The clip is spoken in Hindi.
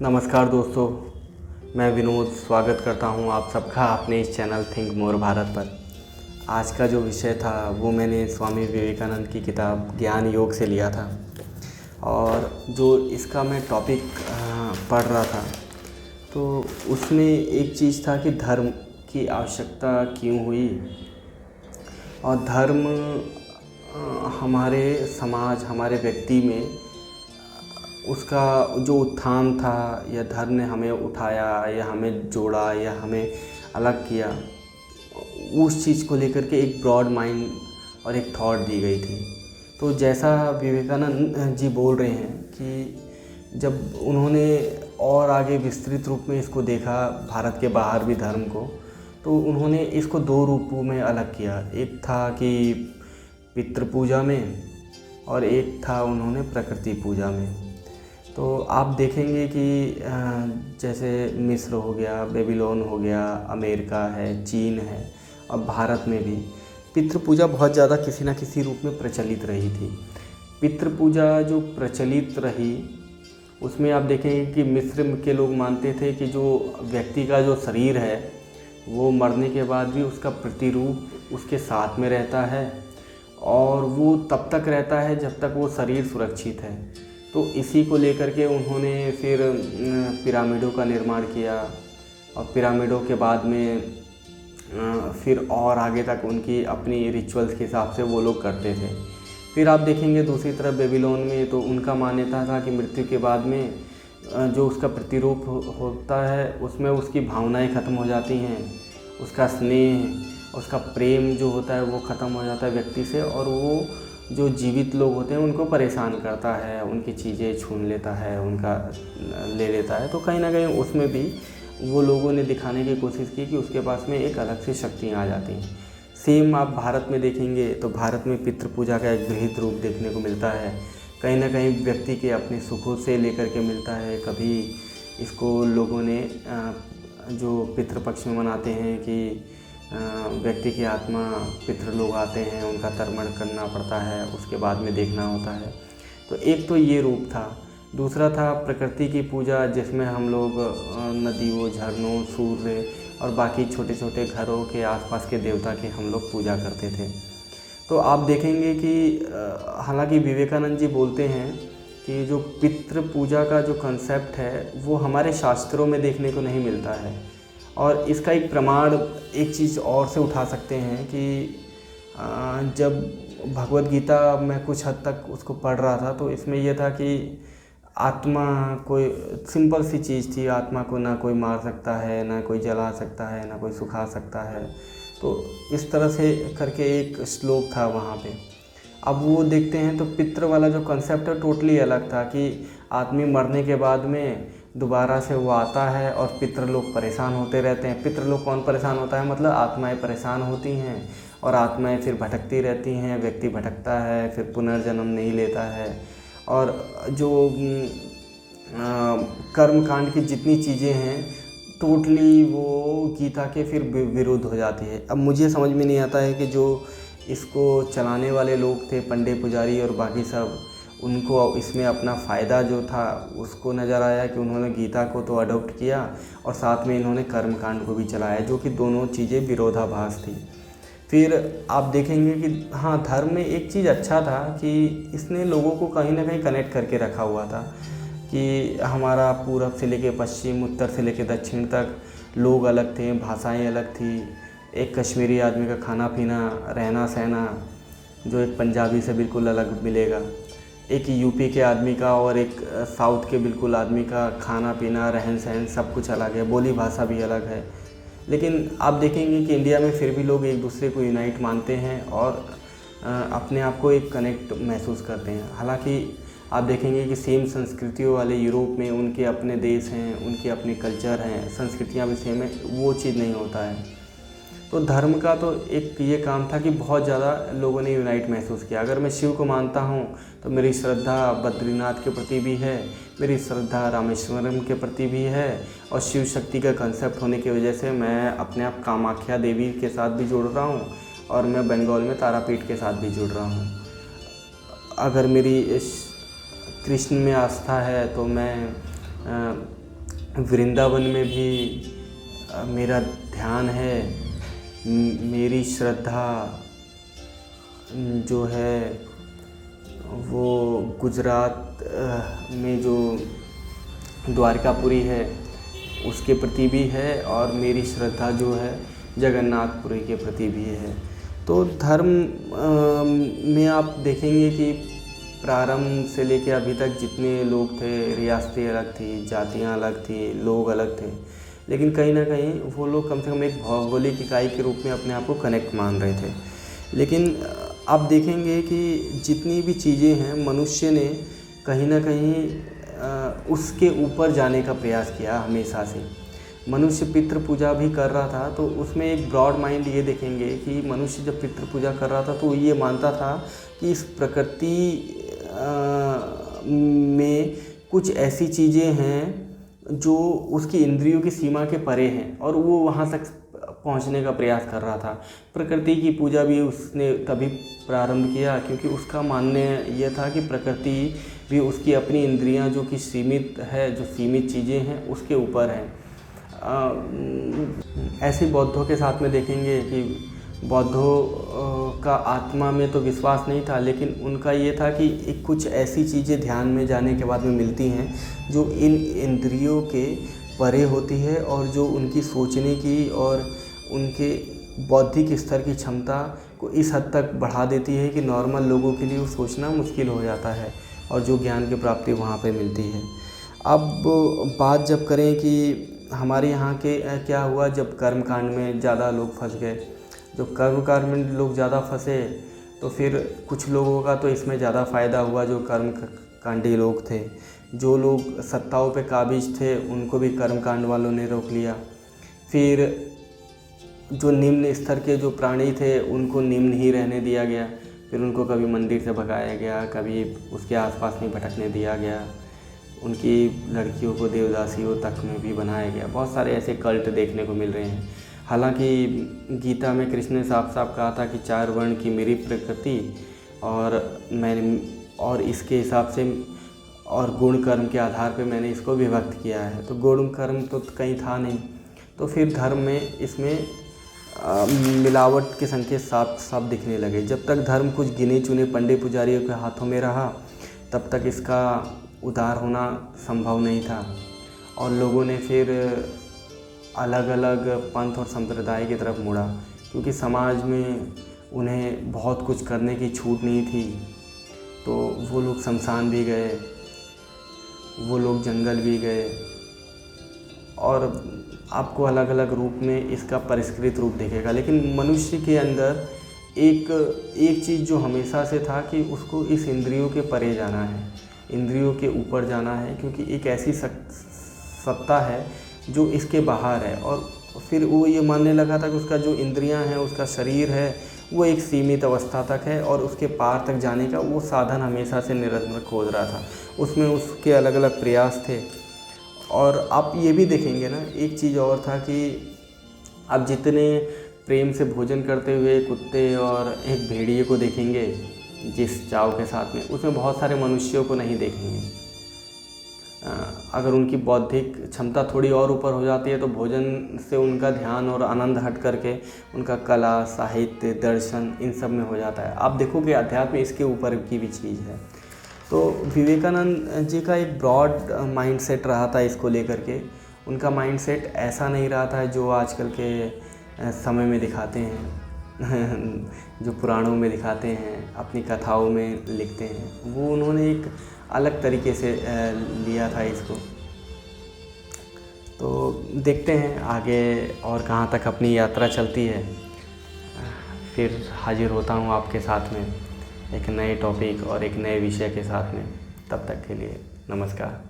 नमस्कार दोस्तों, मैं विनोद स्वागत करता हूं आप सबका अपने इस चैनल थिंक मोर भारत पर। आज का जो विषय था वो मैंने स्वामी विवेकानंद की किताब ज्ञान योग से लिया था और जो इसका मैं टॉपिक पढ़ रहा था तो उसमें एक चीज़ था कि धर्म की आवश्यकता क्यों हुई और धर्म हमारे समाज, हमारे व्यक्ति में उसका जो उत्थान था या धर्म ने हमें उठाया या हमें जोड़ा या हमें अलग किया, उस चीज़ को लेकर के एक ब्रॉड माइंड और एक थॉट दी गई थी। तो जैसा विवेकानंद जी बोल रहे हैं कि जब उन्होंने और आगे विस्तृत रूप में इसको देखा, भारत के बाहर भी धर्म को, तो उन्होंने इसको दो रूपों में अलग किया। एक था कि पितृ पूजा में और एक था उन्होंने प्रकृति पूजा में। तो आप देखेंगे कि जैसे मिस्र हो गया, बेबीलोन हो गया, अमेरिका है, चीन है और भारत में भी पितृ पूजा बहुत ज़्यादा किसी न किसी रूप में प्रचलित रही थी। पितृ पूजा जो प्रचलित रही उसमें आप देखेंगे कि मिस्र के लोग मानते थे कि जो व्यक्ति का जो शरीर है वो मरने के बाद भी उसका प्रतिरूप उसके साथ में रहता है और वो तब तक रहता है जब तक वो शरीर सुरक्षित है। तो इसी को लेकर के उन्होंने फिर पिरामिडों का निर्माण किया और पिरामिडों के बाद में फिर और आगे तक उनकी अपनी रिचुअल्स के हिसाब से वो लोग करते थे। फिर आप देखेंगे दूसरी तरफ बेबीलोन में तो उनका मान्यता था कि मृत्यु के बाद में जो उसका प्रतिरूप होता है उसमें उसकी भावनाएं ख़त्म हो जाती हैं, उसका स्नेह, उसका प्रेम जो होता है वो ख़त्म हो जाता है व्यक्ति से और वो जो जीवित लोग होते हैं उनको परेशान करता है, उनकी चीज़ें छीन लेता है, उनका ले लेता है। तो कहीं ना कहीं उसमें भी वो लोगों ने दिखाने की कोशिश की कि उसके पास में एक अलग सी शक्तियाँ आ जाती हैं। सेम आप भारत में देखेंगे तो भारत में पितृ पूजा का एक बृहद रूप देखने को मिलता है। कहीं ना कहीं व्यक्ति के अपने सुखों से लेकर के मिलता है। कभी इसको लोगों ने जो पितृपक्ष में मनाते हैं कि व्यक्ति की आत्मा, पितृ लोग आते हैं, उनका तर्पण करना पड़ता है, उसके बाद में देखना होता है। तो एक तो ये रूप था। दूसरा था प्रकृति की पूजा, जिसमें हम लोग नदियों, झरनों, सूर्य और बाकी छोटे छोटे घरों के आसपास के देवता की हम लोग पूजा करते थे। तो आप देखेंगे कि हालांकि विवेकानंद जी बोलते हैं कि जो पितृ पूजा का जो कंसेप्ट है वो हमारे शास्त्रों में देखने को नहीं मिलता है। और इसका एक प्रमाण एक चीज़ और से उठा सकते हैं कि जब भगवद गीता मैं कुछ हद तक उसको पढ़ रहा था तो इसमें यह था कि आत्मा कोई सिंपल सी चीज़ थी। आत्मा को ना कोई मार सकता है, ना कोई जला सकता है, ना कोई सुखा सकता है। तो इस तरह से करके एक श्लोक था वहाँ पे। अब वो देखते हैं तो पितृ वाला जो कंसेप्ट है टोटली अलग था कि आदमी मरने के बाद में दोबारा से वो आता है और पितृ लोग परेशान होते रहते हैं। पितृ लोग कौन परेशान होता है, मतलब आत्माएं परेशान होती हैं और आत्माएं फिर भटकती रहती हैं। व्यक्ति भटकता है, फिर पुनर्जन्म नहीं लेता है और जो कर्म कांड की जितनी चीज़ें हैं टोटली वो गीता के फिर विरुद्ध हो जाती है। अब मुझे समझ में नहीं आता है कि जो इसको चलाने वाले लोग थे, पंडित पुजारी और बाकी सब, उनको इसमें अपना फ़ायदा जो था उसको नज़र आया कि उन्होंने गीता को तो अडॉप्ट किया और साथ में इन्होंने कर्मकांड को भी चलाया, जो कि दोनों चीज़ें विरोधाभास थी। फिर आप देखेंगे कि हाँ, धर्म में एक चीज़ अच्छा था कि इसने लोगों को कहीं ना कहीं कनेक्ट करके रखा हुआ था कि हमारा पूरब से लेके पश्चिम, उत्तर से लेके दक्षिण तक लोग अलग थे, भाषाएँ अलग थी। एक कश्मीरी आदमी का खाना पीना, रहना सहना जो एक पंजाबी से बिल्कुल अलग मिलेगा, एक यूपी के आदमी का और एक साउथ के बिल्कुल आदमी का खाना पीना, रहन सहन सब कुछ अलग है, बोली भाषा भी अलग है। लेकिन आप देखेंगे कि इंडिया में फिर भी लोग एक दूसरे को यूनाइट मानते हैं और अपने आप को एक कनेक्ट महसूस करते हैं। हालांकि आप देखेंगे कि सेम संस्कृतियों वाले यूरोप में उनके अपने देश हैं, उनके अपने कल्चर हैं, संस्कृतियाँ भी सेम है, वो चीज़ नहीं होता है। तो धर्म का तो एक ये काम था कि बहुत ज़्यादा लोगों ने यूनाइट महसूस किया। अगर मैं शिव को मानता हूँ तो मेरी श्रद्धा बद्रीनाथ के प्रति भी है, मेरी श्रद्धा रामेश्वरम के प्रति भी है और शिव शक्ति का कंसेप्ट होने की वजह से मैं अपने आप कामाख्या देवी के साथ भी जुड़ रहा हूँ और मैं बंगाल में तारापीठ के साथ भी जुड़ रहा हूँ। अगर मेरी कृष्ण में आस्था है तो मैं वृंदावन में भी मेरा ध्यान है। मेरी श्रद्धा जो है वो गुजरात में जो द्वारकापुरी है उसके प्रति भी है, और मेरी श्रद्धा जो है जगन्नाथपुरी के प्रति भी है। तो धर्म में आप देखेंगे कि प्रारंभ से लेकर अभी तक जितने लोग थे, रियासतें अलग थी, जातियां अलग थी, लोग अलग थे, लेकिन कहीं ना कहीं वो लोग कम से कम एक भौगोलिक इकाई के रूप में अपने आप को कनेक्ट मान रहे थे। लेकिन आप देखेंगे कि जितनी भी चीज़ें हैं मनुष्य ने कहीं ना कहीं उसके ऊपर जाने का प्रयास किया हमेशा से। मनुष्य पितृ पूजा भी कर रहा था तो उसमें एक ब्रॉड माइंड ये देखेंगे कि मनुष्य जब पितृ पूजा कर रहा था तो ये मानता था कि इस प्रकृति में कुछ ऐसी चीज़ें हैं जो उसकी इंद्रियों की सीमा के परे हैं, और वो वहाँ तक पहुँचने का प्रयास कर रहा था। प्रकृति की पूजा भी उसने तभी प्रारंभ किया क्योंकि उसका मानना यह था कि प्रकृति भी उसकी अपनी इंद्रियां जो कि सीमित है, जो सीमित चीज़ें हैं उसके ऊपर है। ऐसे बौद्धों के साथ में देखेंगे कि बौद्धों का आत्मा में तो विश्वास नहीं था, लेकिन उनका ये था कि कुछ ऐसी चीज़ें ध्यान में जाने के बाद में मिलती हैं जो इन इंद्रियों के परे होती है और जो उनकी सोचने की और उनके बौद्धिक स्तर की क्षमता को इस हद तक बढ़ा देती है कि नॉर्मल लोगों के लिए वो सोचना मुश्किल हो जाता है, और जो ज्ञान की प्राप्ति वहाँ पे मिलती है। अब बात जब करें कि हमारे यहाँ के क्या हुआ, जब कर्मकांड में ज़्यादा लोग फंस गए, जब कर्मकांड में लोग ज़्यादा फंसे तो फिर कुछ लोगों का तो इसमें ज़्यादा फ़ायदा हुआ जो कर्मकांडी लोग थे। जो लोग सत्ताओं पे काबिज थे उनको भी कर्मकांड वालों ने रोक लिया। फिर जो निम्न स्तर के जो प्राणी थे उनको निम्न ही रहने दिया गया, फिर उनको कभी मंदिर से भगाया गया, कभी उसके आसपास नहीं भटकने दिया गया, उनकी लड़कियों को देवदासियों तक में भी बनाया गया। बहुत सारे ऐसे कल्ट देखने को मिल रहे हैं। हालांकि गीता में कृष्ण ने साफ साफ कहा था कि 4 वर्ण की मेरी प्रकृति और इसके हिसाब से और गुण कर्म के आधार पे मैंने इसको विभक्त किया है। तो गुण कर्म तो कहीं था नहीं, तो फिर धर्म में इसमें मिलावट के संकेत साफ साफ दिखने लगे। जब तक धर्म कुछ गिने चुने पंडित पुजारियों के हाथों में रहा तब तक इसका उदार होना संभव नहीं था, और लोगों ने फिर अलग अलग पंथ और संप्रदाय की तरफ मुड़ा क्योंकि समाज में उन्हें बहुत कुछ करने की छूट नहीं थी। तो वो लोग शमशान भी गए, वो लोग जंगल भी गए, और आपको अलग अलग रूप में इसका परिष्कृत रूप दिखेगा। लेकिन मनुष्य के अंदर एक चीज़ जो हमेशा से था कि उसको इस इंद्रियों के परे जाना है, इंद्रियों के ऊपर जाना है, क्योंकि एक ऐसी सत्ता है जो इसके बाहर है। और फिर वो ये मानने लगा था कि उसका जो इंद्रियां हैं, उसका शरीर है, वो एक सीमित अवस्था तक है और उसके पार तक जाने का वो साधन हमेशा से निरंतर खोज रहा था। उसमें उसके अलग अलग प्रयास थे। और आप ये भी देखेंगे ना, एक चीज़ और था कि आप जितने प्रेम से भोजन करते हुए कुत्ते और एक भेड़िए को देखेंगे जिस चाव के साथ में, उसमें बहुत सारे मनुष्यों को नहीं देखेंगे। अगर उनकी बौद्धिक क्षमता थोड़ी और ऊपर हो जाती है तो भोजन से उनका ध्यान और आनंद हट करके उनका कला, साहित्य, दर्शन इन सब में हो जाता है। आप देखोगे अध्यात्म इसके ऊपर की भी चीज़ है। तो विवेकानंद जी का एक ब्रॉड माइंडसेट रहा था इसको लेकर के। उनका माइंडसेट ऐसा नहीं रहा था जो आजकल के समय में दिखाते हैं जो पुराणों में दिखाते हैं, अपनी कथाओं में लिखते हैं। वो उन्होंने एक अलग तरीके से लिया था इसको। तो देखते हैं आगे और कहाँ तक अपनी यात्रा चलती है। फिर हाजिर होता हूँ आपके साथ में एक नए टॉपिक और एक नए विषय के साथ में। तब तक के लिए नमस्कार।